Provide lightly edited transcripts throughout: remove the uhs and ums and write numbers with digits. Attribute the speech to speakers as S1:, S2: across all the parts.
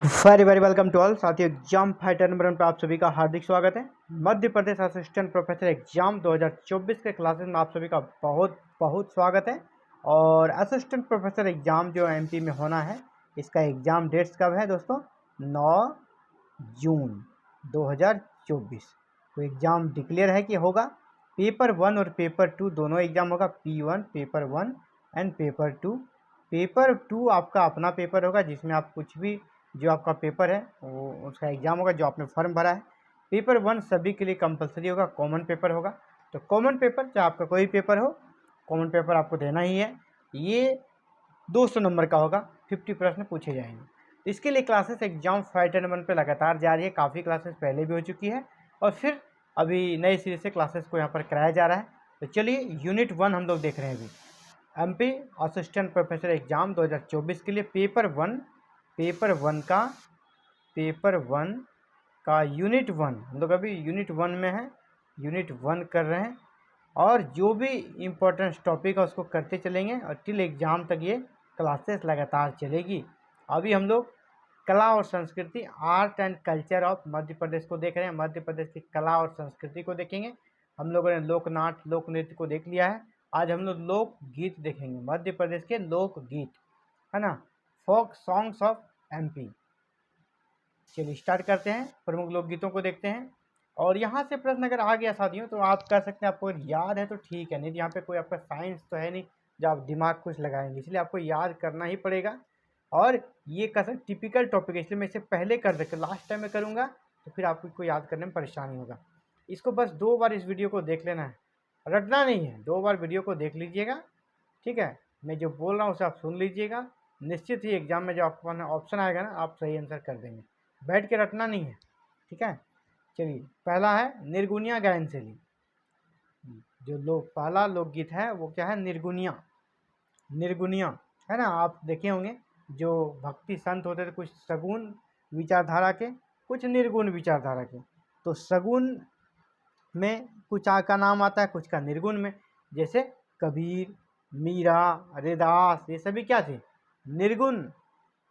S1: Very very welcome to all साथियों। Exam fighter number 1 पर आप सभी का हार्दिक स्वागत है। Madhya Pradesh assistant professor exam 2024 के क्लासेस में आप सभी का बहुत बहुत स्वागत है। और असिस्टेंट प्रोफेसर एग्जाम जो एमपी में होना है, इसका एग्जाम डेट्स कब है दोस्तों? 9 जून 2024 तो एग्ज़ाम डिक्लेयर है कि होगा। पेपर 1 और पेपर 2 दोनों एग्ज़ाम होगा। P1 paper 1 and paper 2। Paper 2 आपका अपना पेपर होगा, जिसमें आप कुछ भी जो आपका पेपर है वो उसका एग्ज़ाम होगा जो आपने फॉर्म भरा है। पेपर 1 सभी के लिए कंपलसरी होगा, कॉमन पेपर होगा। तो कॉमन पेपर चाहे आपका कोई पेपर हो, कॉमन पेपर आपको देना ही है। ये 200 नंबर का होगा, 50 प्रश्न पूछे जाएंगे। इसके लिए क्लासेस एग्जाम फाइटर नंबर पे लगातार जारी है। काफ़ी क्लासेस पहले भी हो चुकी है और फिर अभी नए सिरे से क्लासेस को यहाँ पर कराया जा रहा है। तो चलिए यूनिट 1 हम लोग देख रहे हैं अभी। एमपी असिस्टेंट प्रोफेसर एग्जाम 2024 के लिए पेपर 1 का यूनिट 1 हम लोग अभी यूनिट 1 में है। यूनिट 1 कर रहे हैं और जो भी इम्पोर्टेंट टॉपिक है उसको करते चलेंगे और टिल एग्ज़ाम तक ये क्लासेस लगातार चलेगी। अभी हम लोग कला और संस्कृति, art and culture of Madhya Pradesh को देख रहे हैं। मध्य प्रदेश की कला और संस्कृति को देखेंगे। हम लोगों ने लोकनाट्य लोक नृत्य को देख लिया है। आज हम लोग लोक गीत देखेंगे, मध्य प्रदेश के लोक गीत, है ना, फोक सॉन्ग्स ऑफ एमपी। चलिए स्टार्ट करते हैं, प्रमुख लोकगीतों को देखते हैं। और यहाँ से प्रश्न अगर आ गया साथियों तो आप कर सकते हैं, आपको याद है तो ठीक है, नहीं तो यहाँ पे कोई आपका साइंस तो है नहीं जो आप दिमाग कुछ लगाएंगे, इसलिए आपको याद करना ही पड़ेगा। और ये कैसा टिपिकल टॉपिक है, इसलिए मैं इसे पहले कर देकर लास्ट टाइम में करूँगा तो फिर आपको याद करने में परेशानी होगा। इसको बस 2 बार इस वीडियो को देख लेना है, रटना नहीं है। 2 बार वीडियो को देख लीजिएगा, ठीक है। मैं जो बोल रहा हूँ उसे आप सुन लीजिएगा। निश्चित ही एग्जाम में जो आपको ऑप्शन आएगा ना, आप सही आंसर कर देंगे। बैठ के रटना नहीं है, ठीक है। चलिए पहला है निर्गुनिया गायन शैली। जो पहला लोकगीत है वो क्या है? निर्गुनिया। निर्गुनिया है ना, आप देखे होंगे जो भक्ति संत होते थे, कुछ सगुण विचारधारा के, कुछ निर्गुण विचारधारा के। तो सगुण में कुछ का नाम आता है, कुछ का निर्गुण में। जैसे कबीर, मीरा, रैदास, ये सभी क्या थे? निर्गुण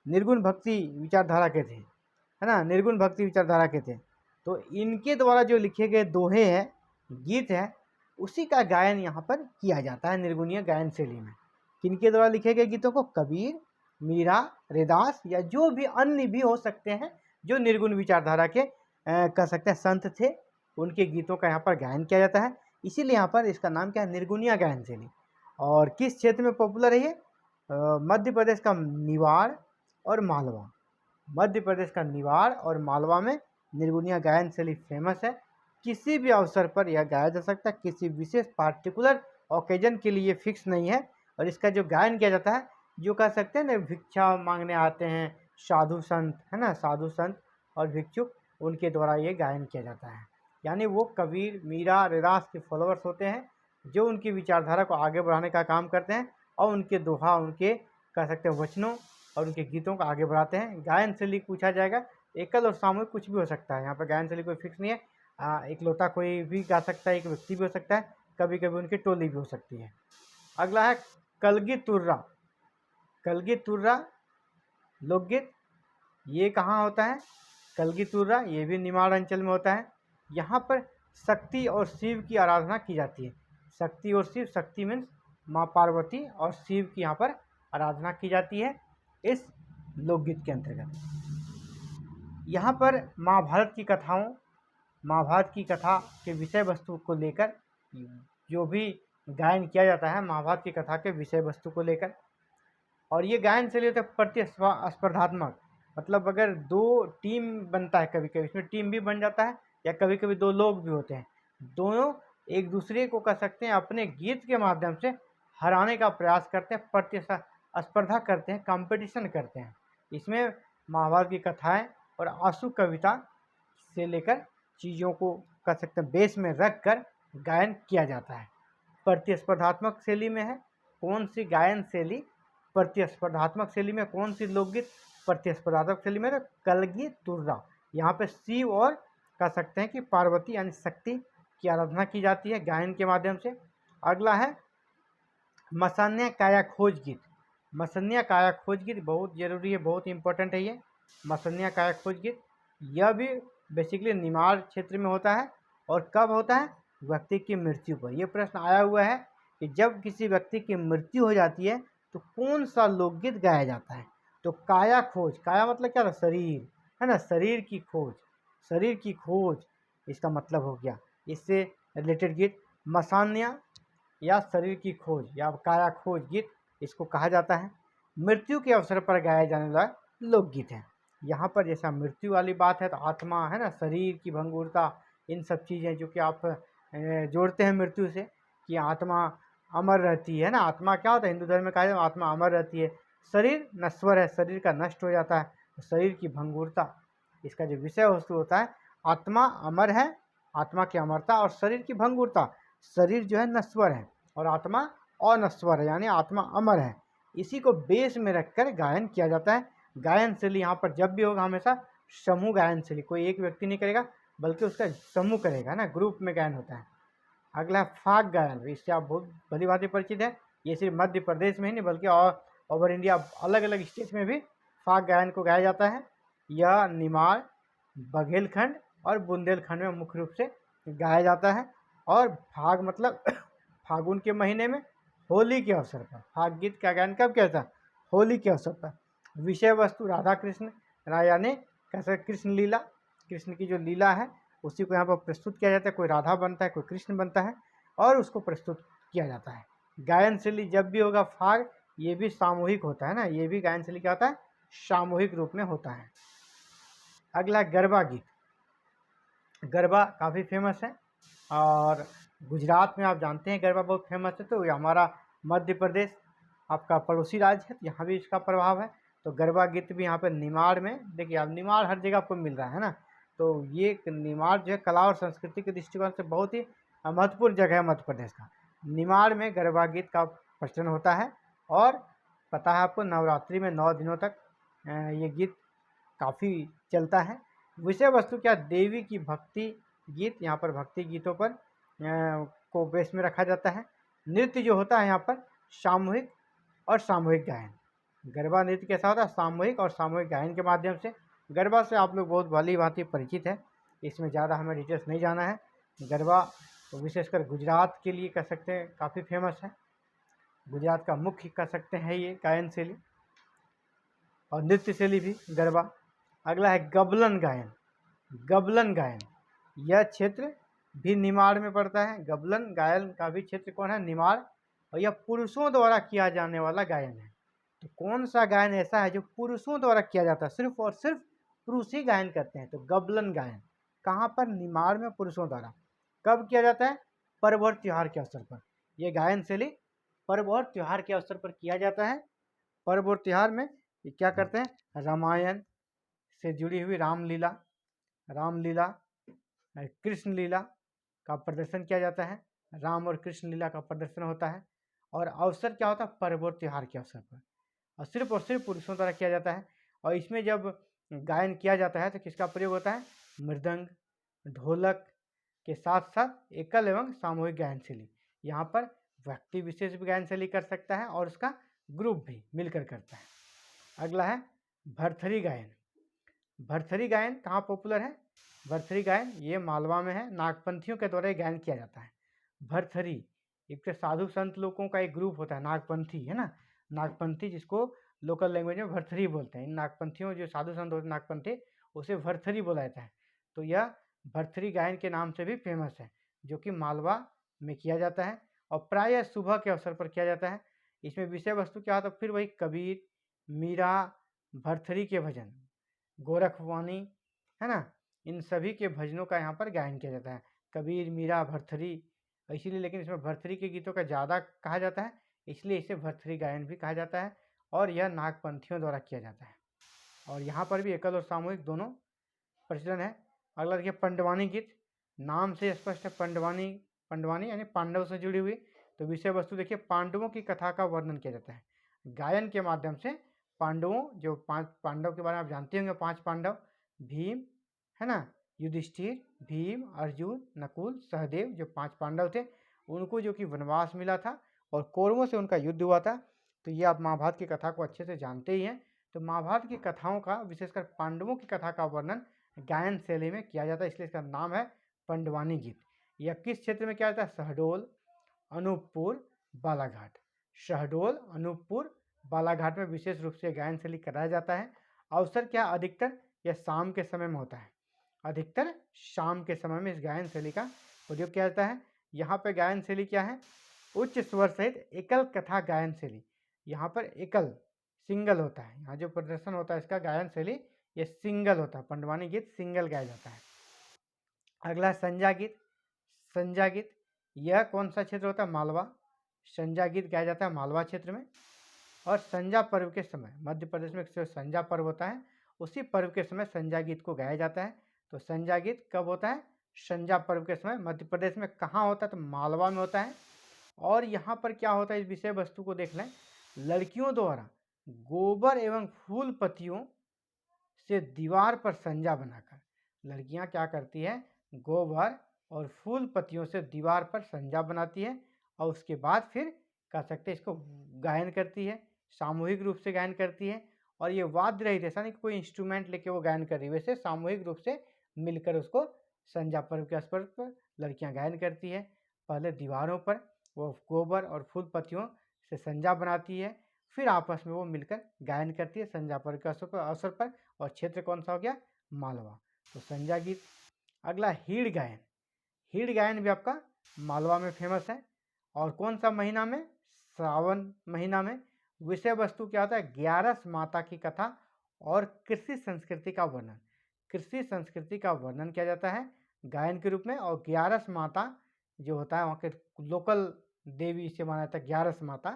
S1: निर्गुण भक्ति विचारधारा के थे, है ना, निर्गुण भक्ति विचारधारा के थे। तो इनके द्वारा जो लिखे गए दोहे हैं, गीत है, उसी का गायन यहाँ पर किया जाता है निर्गुणीय गायन शैली में। किनके द्वारा लिखे गए गीतों को? कबीर, मीरा, रैदास या जो भी अन्य भी हो सकते हैं जो निर्गुण विचारधारा के कह सकते हैं संत थे, उनके गीतों का यहाँ पर गायन किया जाता है। इसीलिए यहाँ पर इसका नाम क्या है? निर्गुणीय गायन शैली। और किस क्षेत्र में पॉपुलर है ये? मध्य प्रदेश का निवाड़ और मालवा। मध्य प्रदेश का निवाड़ और मालवा में निर्गुनिया गायन शैली फेमस है। किसी भी अवसर पर यह गाया जा सकता है, किसी विशेष पार्टिकुलर ओकेजन के लिए फिक्स नहीं है। और इसका जो गायन किया जाता है, जो कह सकते हैं ना, भिक्षा मांगने आते हैं साधु संत, है ना, साधु संत और भिक्षुक, उनके द्वारा ये गायन किया जाता है। यानी वो कबीर, मीरा, रैदास के फॉलोअर्स होते हैं जो उनकी विचारधारा को आगे बढ़ाने का काम करते हैं और उनके दोहा, उनके कह सकते हैं वचनों और उनके गीतों को आगे बढ़ाते हैं। गायन शैली पूछा जाएगा, एकल और सामूहिक कुछ भी हो सकता है। यहाँ पर गायन शैली कोई फिक्स नहीं है। इकलौता कोई भी गा सकता है, एक व्यक्ति भी हो सकता है, कभी कभी उनकी टोली भी हो सकती है। अगला है कलगी तुर्रा। कलगी तुर्रा लोकगीत, ये कहाँ होता है? कलगी तुर्रा ये भी निमाड़ अंचल में होता है। यहाँ पर शक्ति और शिव की आराधना की जाती है। शक्ति और शिव, शक्ति मीन्स माँ पार्वती और शिव की यहाँ पर आराधना की जाती है इस लोकगीत के अंतर्गत। यहाँ पर महाभारत की कथाओं, महाभारत की कथा के विषय वस्तु को लेकर जो भी गायन किया जाता है, महाभारत की कथा के विषय वस्तु को लेकर। और ये गायन शैली होता है प्रतिस्पर्धात्मक, मतलब अगर 2 टीम बनता है, कभी कभी इसमें टीम भी बन जाता है या कभी कभी 2 लोग भी होते हैं, दोनों एक दूसरे को कह सकते हैं अपने गीत के माध्यम से हराने का प्रयास करते हैं, प्रतिस्पर्धा करते हैं, कंपटीशन करते हैं। इसमें महाभारत की कथाएं और आशु कविता से लेकर चीज़ों को कह सकते हैं बेस में रख कर गायन किया जाता है। प्रतिस्पर्धात्मक शैली में है कौन सी गायन शैली? प्रतिस्पर्धात्मक शैली में कौन सी लोकगीत प्रतिस्पर्धात्मक शैली में? कलगी तुर्रा। यहाँ पे शिव और कह सकते हैं कि पार्वती यानी शक्ति की आराधना की जाती है गायन के माध्यम से। अगला है मसन्या काया खोज गीत। मसन्या काया खोज गीत बहुत जरूरी है, बहुत इंपॉर्टेंट है ये। मसन्या काया खोज गीत, यह भी बेसिकली निमाड़ क्षेत्र में होता है। और कब होता है? व्यक्ति की मृत्यु पर। यह प्रश्न आया हुआ है कि जब किसी व्यक्ति की मृत्यु हो जाती है तो कौन सा लोकगीत गाया जाता है? तो काया खोज, काया मतलब क्या था? शरीर, है ना, शरीर की खोज, शरीर की खोज इसका मतलब हो गया। इससे रिलेटेड गीत मसान्या या शरीर की खोज या काया खोज गीत इसको कहा जाता है। मृत्यु के अवसर पर गाया जाने वाला लोकगीत है। यहाँ पर जैसा मृत्यु वाली बात है तो आत्मा, है ना, शरीर की भंगुरता, इन सब चीज़ें जो कि आप जोड़ते हैं मृत्यु से, कि आत्मा अमर रहती है ना। आत्मा क्या होता है? हिंदू धर्म में कहा जाता है आत्मा अमर रहती है, शरीर नश्वर है, शरीर का नष्ट हो जाता है, तो शरीर की भंगुरता इसका जो विषय वस्तु होता है। आत्मा अमर है, आत्मा की अमरता, और शरीर की भंगुरता, शरीर जो है नश्वर है और आत्मा अनश्वर है, यानी आत्मा अमर है। इसी को बेस में रखकर गायन किया जाता है। गायन शैली यहाँ पर जब भी होगा हमेशा समूह गायन शैली, कोई एक व्यक्ति नहीं करेगा बल्कि उसका समूह करेगा ना, ग्रुप में गायन होता है। अगला है फाग गायन, इससे आप बहुत भली भांति परिचित है। ये सिर्फ मध्य प्रदेश में ही नहीं बल्कि और ओवर इंडिया अलग अलग स्टेट में भी फाग गायन को गाया जाता है। यह निमाड़, बघेलखंड और बुंदेलखंड में मुख्य रूप से गाया जाता है। और फाग मतलब फागुन के महीने में होली के अवसर पर फाग गीत का गायन कब किया जाता? होली के अवसर पर। विषय वस्तु राधा कृष्ण, यानी कैसे कृष्ण लीला, कृष्ण की जो लीला है उसी को यहाँ पर प्रस्तुत किया जाता है। कोई राधा बनता है, कोई कृष्ण बनता है और उसको प्रस्तुत किया जाता है। गायन शैली जब भी होगा फाग, ये भी सामूहिक होता है ना, ये भी गायन शैली क्या होता है? सामूहिक रूप में होता है। अगला गरबा गीत। गरबा काफ़ी फेमस है और गुजरात में आप जानते हैं गरबा बहुत फेमस है। तो ये हमारा मध्य प्रदेश आपका पड़ोसी राज्य है, यहाँ भी इसका प्रभाव है। तो गरबा गीत भी यहाँ पर निमाड़ में, देखिए अब निमाड़ हर जगह आपको मिल रहा है ना, तो ये निमाड़ जो है कला और संस्कृति के दृष्टिकोण से बहुत ही महत्वपूर्ण जगह है मध्य प्रदेश का। निमाड़ में गरबा गीत का प्रचलन होता है और पता है आपको नवरात्रि में 9 दिनों तक ये गीत काफ़ी चलता है। विषय वस्तु क्या? देवी की भक्ति गीत, यहाँ पर भक्ति गीतों पर को बेस में रखा जाता है। नृत्य जो होता है यहाँ पर सामूहिक और सामूहिक गायन। गरबा नृत्य कैसा होता है? सामूहिक और सामूहिक गायन के माध्यम से। गरबा से आप लोग बहुत भली भांति परिचित है, इसमें ज़्यादा हमें डिटेल्स नहीं जाना है। गरबा विशेषकर गुजरात के लिए कह सकते हैं काफ़ी फेमस है, गुजरात का मुख्य कह सकते हैं ये गायन शैली और नृत्य शैली भी गरबा। अगला है गबलन गायन। गबलन गायन, यह क्षेत्र भी निमाड़ में पड़ता है। गबलन गायन का भी क्षेत्र कौन है? निमाड़। और यह पुरुषों द्वारा किया जाने वाला गायन है। तो कौन सा गायन ऐसा है जो पुरुषों द्वारा किया जाता है? सिर्फ और सिर्फ पुरुष ही गायन करते हैं। तो गबलन गायन कहाँ पर? निमाड़ में पुरुषों द्वारा। कब किया जाता है? पर्व और त्योहार के अवसर पर। यह गायन शैली पर्व और त्योहार के अवसर पर किया जाता है। पर्व और त्योहार में ये क्या करते हैं? रामायण से जुड़ी हुई रामलीला, रामलीला, कृष्ण लीला का प्रदर्शन किया जाता है। राम और कृष्ण लीला का प्रदर्शन होता है। और अवसर क्या होता है? पर्व और त्योहार के अवसर पर। और सिर्फ पुरुषों द्वारा किया जाता है। और इसमें जब गायन किया जाता है तो किसका प्रयोग होता है? मृदंग, ढोलक के साथ साथ एकल एवं सामूहिक गायन शैली। यहाँ पर व्यक्ति विशेष भी गायन शैली कर सकता है और उसका ग्रुप भी मिलकर करता है। अगला है भरथरी गायन। भरथरी गायन कहाँ पॉपुलर है? भरथरी गायन ये मालवा में है, नागपंथियों के द्वारा गायन किया जाता है। भरथरी एक तो साधु संत लोगों का एक ग्रुप होता है, नागपंथी, है ना, नागपंथी जिसको लोकल लैंग्वेज में भरथरी बोलते हैं। इन नागपंथियों जो साधु संत होते हैं नागपंथी, उसे भरथरी बोला जाता है। तो यह भरथरी गायन के नाम से भी फेमस है, जो कि मालवा में किया जाता है और प्रायः सुबह के अवसर पर किया जाता है। इसमें विषय वस्तु क्या होता है? फिर वही कबीर, मीरा, भरथरी के भजन, गोरखवाणी, है ना, इन सभी के भजनों का यहाँ पर गायन किया जाता है। कबीर, मीरा, भरथरी, इसीलिए लेकिन इसमें भरथरी के गीतों का ज़्यादा कहा जाता है, इसलिए इसे भरथरी गायन भी कहा जाता है। और यह नागपंथियों द्वारा किया जाता है। और यहाँ पर भी एकल और सामूहिक दोनों प्रचलन है। अगला देखिए पंडवानी गीत। नाम से स्पष्ट है, पंडवानी, पंडवानी यानी पांडव से जुड़ी हुई। तो विषय वस्तु देखिए पांडवों की कथा का वर्णन किया जाता है गायन के माध्यम से। पांडवों, जो 5 पांडव के बारे में आप जानते होंगे, 5 पांडव, भीम, है ना, युधिष्ठिर, भीम, अर्जुन, नकुल, सहदेव, जो 5 पांडव थे, उनको जो कि वनवास मिला था और कौरवों से उनका युद्ध हुआ था। तो ये आप महाभारत की कथा को अच्छे से जानते ही हैं। तो महाभारत की कथाओं का, विशेषकर पांडवों की कथा का वर्णन गायन शैली में किया जाता है, इसलिए इसका नाम है पंडवानी गीत। यह किस क्षेत्र में किया जाता है? शहडोल, अनूपपुर, बालाघाट। शहडोल, अनूपपुर, बालाघाट में विशेष रूप से गायन शैली कराया जाता है। अवसर क्या? अधिकतर यह शाम के समय में होता है, अधिकतर शाम के समय में इस गायन शैली का प्रयोग किया जाता है। यहाँ पे गायन शैली क्या है? उच्च स्वर सहित एकल कथा गायन शैली। यहाँ पर एकल, सिंगल होता है, यहाँ जो प्रदर्शन होता है इसका गायन शैली ये सिंगल होता है, पंडवानी गीत सिंगल गाया जाता है। अगला संजा गीत। संजा गीत यह कौन सा क्षेत्र होता है? मालवा। संजा गीत गाया जाता है मालवा क्षेत्र में। और संजा पर्व के समय, मध्य प्रदेश में जो संजा पर्व होता है उसी पर्व के समय संजा गीत को गाया जाता है। तो संजा गीत कब होता है? संजा पर्व के समय। मध्य प्रदेश में कहाँ होता है? तो मालवा में होता है। और यहाँ पर क्या होता है, इस विषय वस्तु को देख लें। लड़कियों द्वारा गोबर एवं फूल पत्तियों से दीवार पर संजा बनाकर, लड़कियाँ क्या करती है? गोबर और फूल पत्तियों से दीवार पर संजा बनाती है और उसके बाद फिर कह सकते हैं इसको गायन करती है, सामूहिक रूप से गायन करती है। और ये वाद्य रहित, ऐसा नहीं कि कोई इंस्ट्रूमेंट लेके वो गायन कर रही है, वैसे सामूहिक रूप से मिलकर उसको संजा पर्व के अवसर पर लड़कियां गायन करती है। पहले दीवारों पर वो गोबर और फूल पत्तियों से संजा बनाती है, फिर आपस में वो मिलकर गायन करती है संजा पर्व के अवसर पर। और क्षेत्र कौन सा हो गया? मालवा। तो संजा गीत। अगला हीड़ गायन। हीड़ गायन भी आपका मालवा में फेमस है। और कौन सा महीना में? सावन महीना में। विषय वस्तु क्या होता है? 11 माता की कथा और कृषि संस्कृति का वर्णन। कृषि संस्कृति का वर्णन किया जाता है गायन के रूप में। और 11 माता जो होता है वहाँ के लोकल देवी से माना जाता है 11 माता।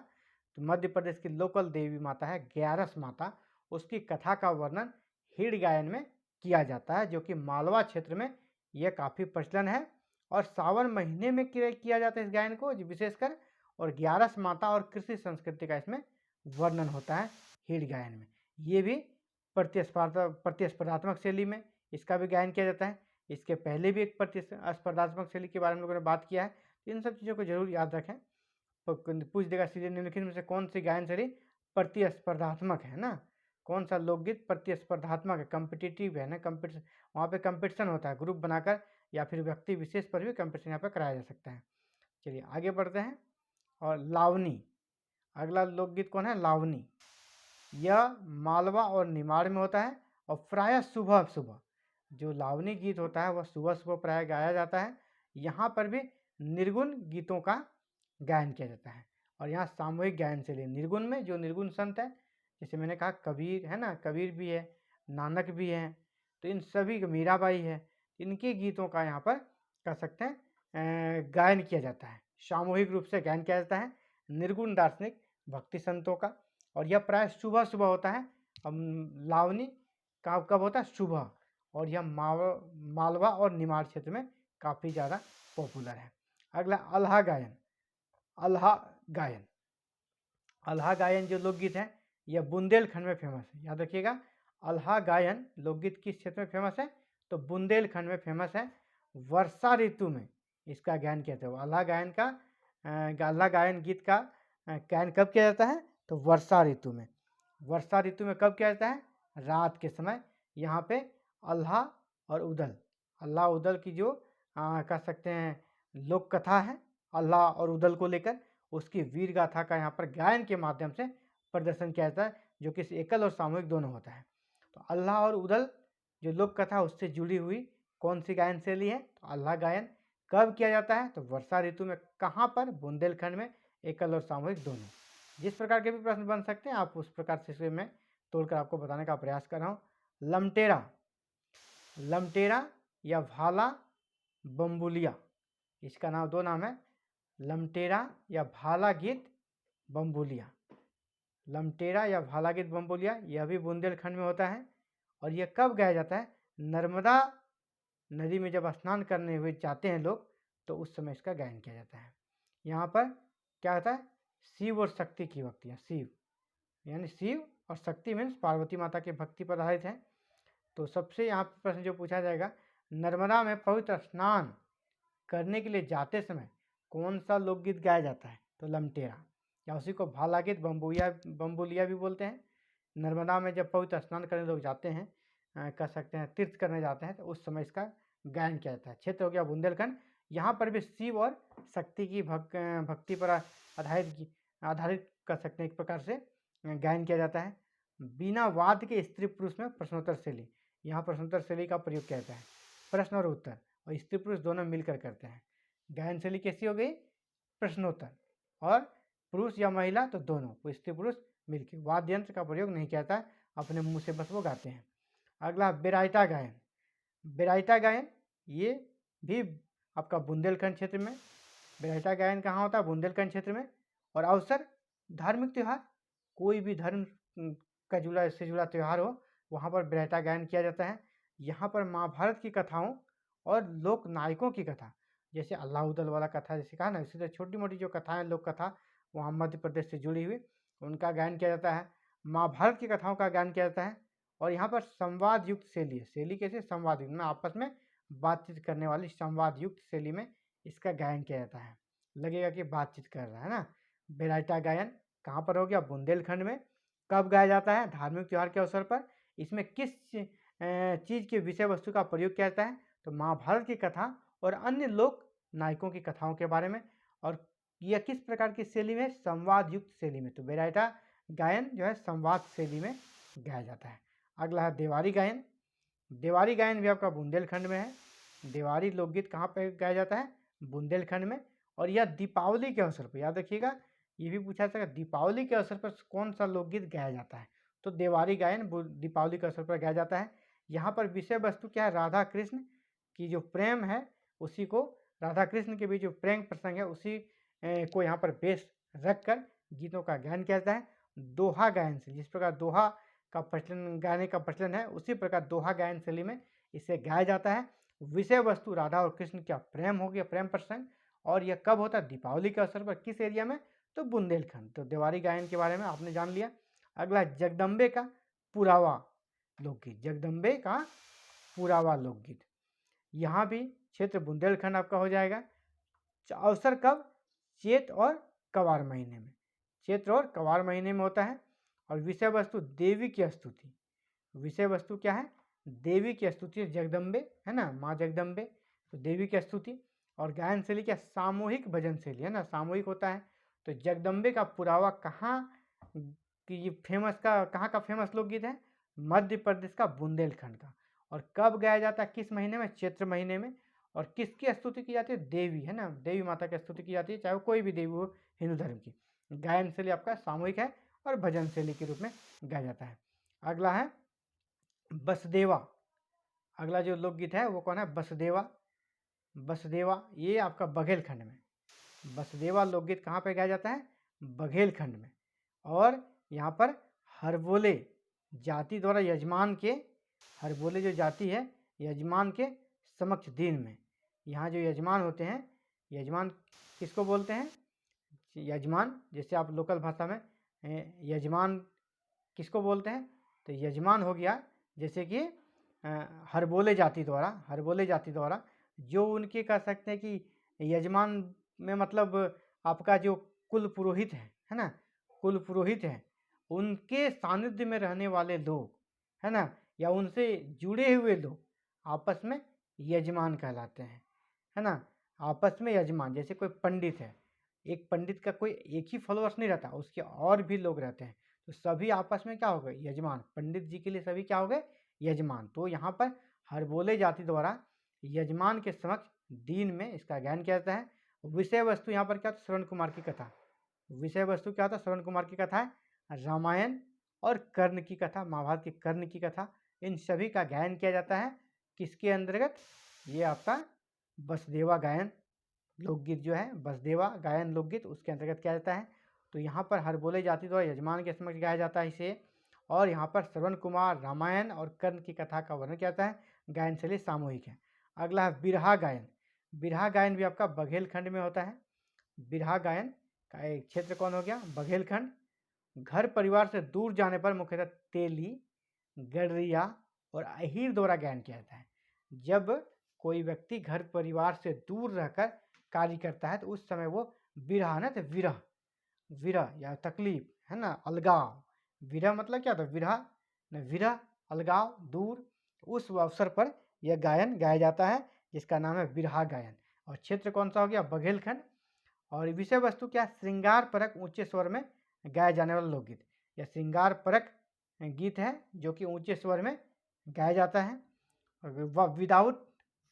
S1: तो मध्य प्रदेश की लोकल देवी माता है 11 माता, उसकी कथा का वर्णन हीड़ गायन में किया जाता है, जो कि मालवा क्षेत्र में यह काफ़ी प्रचलन है। और सावन महीने में किया जाता है इस गायन को विशेषकर। और 11 माता और कृषि संस्कृति का इसमें वर्णन होता है हीड़ गायन में। ये भी प्रतिस्पर्धात्मक शैली में इसका भी गायन किया जाता है। इसके पहले भी एक प्रतिस्पर्धात्मक शैली के बारे में लोगों ने बात किया है। इन सब चीज़ों को जरूर याद रखें। पूछ देगा सीधे निम्नलिखित में से कौन सी गायन शैली प्रतिस्पर्धात्मक है ना? कौन सा लोकगीत प्रतिस्पर्धात्मक है, कम्पिटिटिव है ना? कम्पिटिशन, वहाँ पे कंपटीशन होता है ग्रुप बनाकर, या फिर व्यक्ति विशेष पर भी कंपटीशन यहाँ पर कराया जा सकता है। चलिए आगे बढ़ते हैं। और लावनी, अगला लोकगीत कौन है? लावनी। यह मालवा और निमाड़ में होता है और प्रायः सुबह सुबह जो लावनी गीत होता है वह सुबह सुबह प्रायः गाया जाता है। यहाँ पर भी निर्गुण गीतों का गायन किया जाता है। और यहाँ सामूहिक गायन से लिए निर्गुण में जो निर्गुण संत है, जैसे मैंने कहा कबीर है ना, कबीर भी है, नानक भी है, तो इन सभी, मीराबाई है, इनके गीतों का यहाँ पर कह सकते हैं गायन किया जाता है, सामूहिक रूप से गायन किया जाता है निर्गुण दार्शनिक भक्ति संतों का। और यह प्राय सुबह सुबह होता है। लावनी कब होता है? सुबह। और यह मालवा और निमाड़ क्षेत्र में काफ़ी ज़्यादा पॉपुलर है। अगला अल्हा गायन। अल्हा गायन, अल्हा गायन जो लोकगीत है यह बुंदेलखंड में फेमस है। याद रखिएगा, अल्हा गायन लोकगीत किस क्षेत्र में फेमस है? तो बुंदेलखंड में फेमस है। वर्षा ऋतु में इसका गायन किया जाता है। अल्हा गायन का अल्हा गायन गीत का गायन कब किया जाता है? तो वर्षा ऋतु में। वर्षा ऋतु में कब किया जाता है? रात के समय। यहाँ पे अल्हा और उदल, अल्लाह उदल की जो कह सकते हैं लोक कथा है अल्लाह और उदल को लेकर, उसकी वीर गाथा का यहाँ पर गायन के माध्यम से प्रदर्शन किया जाता है, जो कि एकल और सामूहिक दोनों होता है। तो अल्लाह और उदल जो लोक कथा उससे जुड़ी हुई कौन सी गायन शैली है? तो अल्लाह गायन। कब किया जाता है? तो वर्षा ऋतु में। कहाँ पर? बुंदेलखंड में, एकल और सामूहिक दोनों। जिस प्रकार के भी प्रश्न बन सकते हैं आप उस प्रकार से मैं तोड़कर आपको बताने का प्रयास कर रहा हूँ। लमटेरा, लमटेरा या भाला बम्बुलिया, इसका नाम, दो नाम है, लमटेरा या भाला गीत बम्बुलिया। लमटेरा या भाला गीत बम्बुलिया यह भी बुंदेलखंड में होता है। और यह कब गाया जाता है? नर्मदा नदी में जब स्नान करने हुए जाते हैं लोग, तो उस समय इसका गायन किया जाता है। यहाँ पर क्या होता है? शिव और शक्ति की भक्तियाँ, शिव यानी शिव और शक्ति मीन्स पार्वती माता के भक्ति पर आधारित है। तो सबसे यहाँ पर प्रश्न जो पूछा जाएगा, नर्मदा में पवित्र स्नान करने के लिए जाते समय कौन सा लोकगीत गाया जाता है? तो लमटेरा, या उसी को भाला गीत बम्बुलिया भी बोलते हैं। नर्मदा में जब पवित्र स्नान करने लोग जाते हैं, कह सकते हैं तीर्थ करने जाते हैं, तो उस समय इसका गायन किया जाता है। क्षेत्र हो गया बुंदेलखंड, यहाँ पर भी शिव और शक्ति की भक्ति पर आधारित कर सकते हैं एक प्रकार से गायन किया जाता है। बिना वाद के स्त्री पुरुष में प्रश्नोत्तर शैली, यहाँ प्रश्नोत्तर शैली का प्रयोग किया जाता है। प्रश्न और उत्तर और स्त्री पुरुष दोनों मिलकर करते हैं। गायन शैली कैसी हो गई? प्रश्नोत्तर, और पुरुष या महिला तो दोनों, स्त्री पुरुष मिलकर। वाद्य यंत्र का प्रयोग नहीं किया जाता, अपने मुंह से बस वो गाते हैं। अगला बेराइता गायन। बेराइता गायन ये भी आपका बुंदेलखंड क्षेत्र में, बेराइता गायन कहाँ होता है? बुंदेलखंड क्षेत्र में। और अवसर धार्मिक त्यौहार, कोई भी धर्म का जुड़ा त्यौहार हो, वहाँ पर बेराइता गायन किया जाता है। यहाँ पर महाभारत की कथाओं और लोक नायकों की कथा, जैसे अल्लाउदल वाला कथा जैसे कहा ना, इसी तरह छोटी मोटी जो कथाएं लोक कथा वहाँ मध्य प्रदेश से जुड़ी हुई, उनका गायन किया जाता है। महाभारत की कथाओं का गायन किया जाता है। और यहाँ पर संवाद युक्त शैली है। शैली कैसे? संवाद युक्त में, आपस में बातचीत करने वाली संवाद युक्त शैली में इसका गायन किया जाता है। लगेगा कि बातचीत कर रहा है ना। बेराइता गायन कहाँ पर हो गया? बुंदेलखंड में। कब गाया जाता है? धार्मिक त्यौहार के अवसर पर। इसमें किस चीज़ के विषय वस्तु का प्रयोग किया जाता है? तो महाभारत की कथा और अन्य लोक नायकों की कथाओं के बारे में। और यह किस प्रकार की शैली में? संवाद युक्त शैली में। तो बेराइता गायन जो है संवाद शैली में गाया जाता है। अगला है देवारी गायन। देवारी गायन भी आपका बुंदेलखंड में है। देवारी लोकगीत कहाँ पर गाया जाता है? बुंदेलखंड में। और यह दीपावली के अवसर पर, याद रखिएगा, ये भी पूछा जाएगा दीपावली के अवसर पर कौन सा लोकगीत गाया जाता है? तो देवारी गायन दीपावली के अवसर पर गाया जाता है। यहाँ पर विषय वस्तु क्या है? राधा कृष्ण की जो प्रेम है, उसी को, राधा कृष्ण के बीच जो प्रेम प्रसंग है उसी को यहाँ पर बेस रख कर गीतों का गायन किया जाता है। दोहा गायन से, जिस प्रकार दोहा का प्रचलन, गाने का प्रचलन है, उसी प्रकार दोहा गायन शैली में इसे गाया जाता है। विषय वस्तु राधा और कृष्ण का प्रेम हो गया, प्रेम प्रसंग। और यह कब होता है? दीपावली के अवसर पर। किस एरिया में? तो बुंदेलखंड। तो देवारी गायन के बारे में आपने जान लिया। अगला जगदम्बे का पुरावा लोकगीत। जगदम्बे का पुरावा लोकगीत, यहाँ भी क्षेत्र बुंदेलखंड आपका हो जाएगा। अवसर कब? चैत और कवार महीने में। चैत्र और कवार महीने में होता है। और विषय वस्तु देवी की स्तुति। विषय वस्तु क्या है? देवी की स्तुति। जगदम्बे है ना, माँ जगदम्बे, तो देवी की स्तुति। और गायन शैली क्या? सामूहिक भजन शैली है ना, सामूहिक होता है। तो जगदम्बे का पुरावा कहाँ कि ये फेमस का, कहाँ का फेमस लोकगीत है? मध्य प्रदेश का बुंदेलखंड का। और कब गाया जाता है? किस महीने में? चैत्र महीने में। और किसकी स्तुति की जाती है? देवी है ना, देवी माता की स्तुति की जाती है, चाहे वो कोई भी देवी हो हिंदू धर्म की। गायन शैली आपका सामूहिक है और भजन शैली के रूप में गाया जाता है। अगला है बसदेवा। अगला जो लोकगीत है वो कौन है? बसदेवा। बसदेवा ये आपका बघेलखंड में। बसदेवा लोकगीत कहाँ पे गाया जाता है? बघेलखंड में। और यहाँ पर हरबोले जाति द्वारा यजमान के, हरबोले जो जाति है यजमान के समक्ष दिन में, यहाँ जो यजमान होते हैं, यजमान किसको बोलते हैं? यजमान, जैसे आप लोकल भाषा में यजमान किसको बोलते हैं? तो यजमान हो गया जैसे कि हरबोले जाति द्वारा, हरबोले जाति द्वारा जो उनके कह सकते हैं कि यजमान में मतलब आपका जो कुल पुरोहित है ना, कुल पुरोहित है, उनके सानिध्य में रहने वाले लोग है ना, या उनसे जुड़े हुए लोग आपस में यजमान कहलाते हैं, है ना। आपस में यजमान, जैसे कोई पंडित है, एक पंडित का कोई एक ही फॉलोअर्स नहीं रहता, उसके और भी लोग रहते हैं, तो सभी आपस में क्या हो गए? यजमान। पंडित जी के लिए सभी क्या हो गए? यजमान। तो यहाँ पर हरबोले जाति द्वारा यजमान के समक्ष दिन में इसका गायन किया जाता है। विषय वस्तु यहाँ पर क्या था? श्रवण कुमार की कथा। विषय वस्तु क्या था? श्रवण कुमार की कथा है। रामायण और कर्ण की कथा, महाभारत की कर्ण की कथा, इन सभी का गायन किया जाता है। किसके अंतर्गत? ये आपका बसदेवा गायन लोकगीत जो है, बसदेवा गायन लोकगीत, उसके अंतर्गत किया जाता है। तो यहाँ पर हरबोले जाति द्वारा यजमान के समक्ष गाया जाता है इसे। और यहाँ पर श्रवण कुमार, रामायण और कर्ण की कथा का वर्णन किया जाता है। गायन शैली सामूहिक है। अगला है बिरहा गायन। बिरहा गायन भी आपका बघेलखंड में होता है। बिरहा गायन का एक क्षेत्र कौन हो गया? बघेलखंड। घर परिवार से दूर जाने पर मुख्यतः तेली, गडरिया और अहीर द्वारा गायन किया जाता है। जब कोई व्यक्ति घर परिवार से दूर रहकर कार्य करता है तो उस समय वो विरह, ना तो विरह, विरह या तकलीफ है ना, अलगाव, विरह मतलब क्या होता है, विरह न, विरह अलगाव दूर, उस अवसर पर यह गायन गाया जाता है जिसका नाम है विरहा गायन। और क्षेत्र कौन सा हो गया, बघेलखंड। और विषय वस्तु क्या, श्रृंगार परक ऊंचे स्वर में गाए जाने वाला लोकगीत। यह श्रृंगार परक गीत है जो कि ऊंचे स्वर में गाया जाता है। विदाउट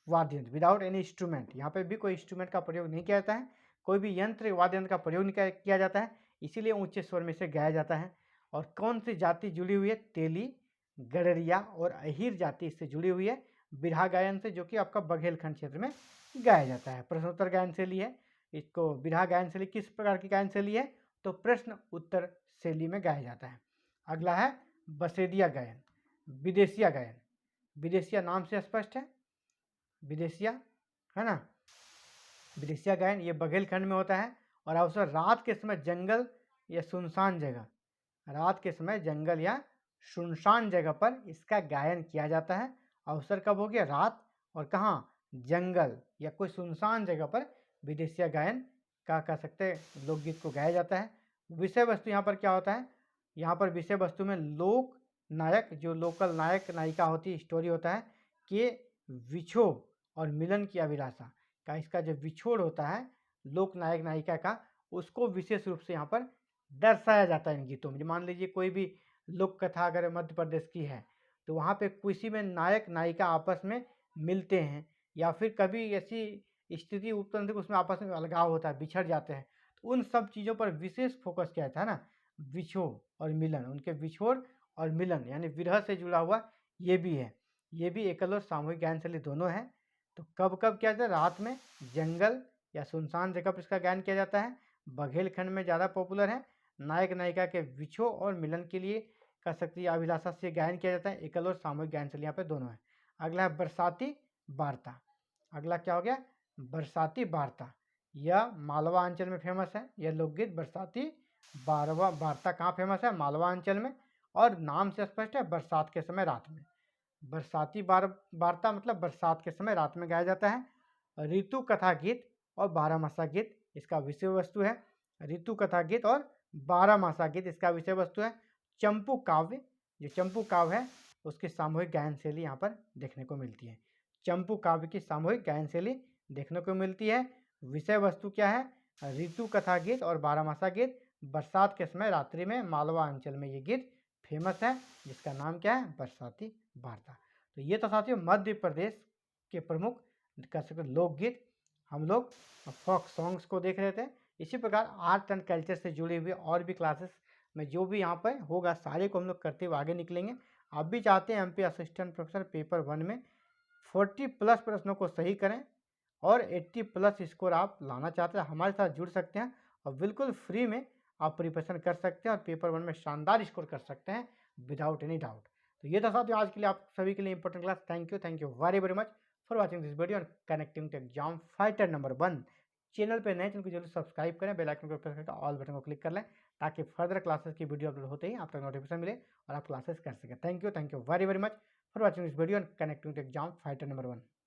S1: वाद्य यंत्र, विदाउट एनी इंस्ट्रूमेंट, यहाँ पे भी कोई इंस्ट्रूमेंट का प्रयोग नहीं किया जाता है, कोई भी यंत्र वाद्य यंत्र का प्रयोग नहीं किया जाता है, इसीलिए ऊंचे स्वर में से गाया जाता है। और कौन सी जाति जुड़ी हुई है, तेली, गडरिया और अहीर जाति इससे जुड़ी हुई है बिरहा गायन से, जो कि आपका बघेलखंड क्षेत्र में गाया जाता है। प्रश्नोत्तर गायन शैली है, इसको बिरहा गायन शैली किस प्रकार की गायन शैली है, तो प्रश्न उत्तर शैली में गाया जाता है। अगला है बसेदिया गायन, विदेशिया गायन। विदेशिया नाम से स्पष्ट है, विदेशिया है ना, विदेशिया गायन ये बघेलखंड में होता है। और अवसर रात के समय जंगल या सुनसान जगह, रात के समय जंगल या सुनसान जगह पर इसका गायन किया जाता है। अवसर कब हो गया, रात, और कहाँ, जंगल या कोई सुनसान जगह पर विदेशिया गायन का कह सकते हैं लोकगीत को गाया जाता है। विषय वस्तु यहाँ पर क्या होता है, यहाँ पर विषय वस्तु में लोक नायक, जो लोकल नायक नायिका होती है, स्टोरी होता है, कि विछोह और मिलन की अभिलाषा का, इसका जो विछोड़ होता है लोक नायक नायिका का, उसको विशेष रूप से यहाँ पर दर्शाया जाता है इन गीतों में। मान लीजिए कोई भी लोक कथा अगर मध्य प्रदेश की है तो वहाँ पे किसी में नायक नायिका आपस में मिलते हैं, या फिर कभी ऐसी स्थिति उत्पन्न होती है उसमें आपस में अलगाव होता है, बिछड़ जाते हैं, तो उन सब चीज़ों पर विशेष फोकस किया था ना, विछोह और मिलन, उनके विछोड़ और मिलन यानी विरह से जुड़ा हुआ ये भी है। ये भी एकल और सामूहिक गायन शैली दोनों है। तो कब कब किया जाता है, रात में, जंगल या सुनसान जगह पर इसका गायन किया जाता है। बघेलखंड में ज़्यादा पॉपुलर है। नायक नायिका के विछोह और मिलन के लिए कह सकती है अभिलाषा से गायन किया जाता है। एकल और सामूहिक गायन शैली यहाँ पे दोनों है। अगला है बरसाती वार्ता। अगला क्या हो गया, बरसाती वार्ता। यह मालवा अंचल में फेमस है। यह लोकगीत बरसाती वार्ता कहाँ फेमस है, मालवा अंचल में, और नाम से स्पष्ट है, बरसात के समय रात में। बरसाती वार्ता मतलब बरसात के समय रात में गाया जाता है। ऋतु कथा गीत और बारहमासा गीत इसका विषय वस्तु है। ऋतु कथा गीत और बारहमासा गीत इसका विषय वस्तु है। चंपू काव्य, जो चंपू काव्य है उसकी सामूहिक गायन शैली यहाँ पर देखने को मिलती है। चंपू काव्य की सामूहिक गायन शैली देखने को मिलती है। विषय वस्तु क्या है, ऋतु कथा गीत और बारहमासा गीत। बरसात के समय रात्रि में मालवा अंचल में ये गीत फेमस है, जिसका नाम क्या है, बरसाती वार्ता। तो ये तो साथियों मध्य प्रदेश के प्रमुख कह सकते लोकगीत, हम लोग फोक सॉन्ग्स को देख रहे थे। इसी प्रकार आर्ट एंड कल्चर से जुड़ी हुई और भी क्लासेस में जो भी यहाँ पर होगा सारे को हम लोग करते हुए आगे निकलेंगे। आप भी चाहते हैं एमपी असिस्टेंट प्रोफेसर पेपर 1 में 40+ प्रश्नों को सही करें और 80+ स्कोर आप लाना चाहते हैं, हमारे साथ जुड़ सकते हैं और बिल्कुल फ्री में आप प्रिपरेशन कर सकते हैं और पेपर 1 में शानदार स्कोर कर सकते हैं विदाउट एनी डाउट। तो ये था साथियों आज के लिए आप सभी के लिए important class. Thank you very very much for watching this video और connecting to exam fighter number 1। Channel पे नए चैनल को जरूर सब्सक्राइब करें, बेल आइकन को प्रेस करके ऑल बटन को क्लिक कर लें ताकि फर्दर क्लासेस की वीडियो अपलोड होते ही आप तक नोटिफिकेशन मिले और आप क्लासेस कर सकें। Thank you very very much for watching this video और connecting to exam fighter number 1।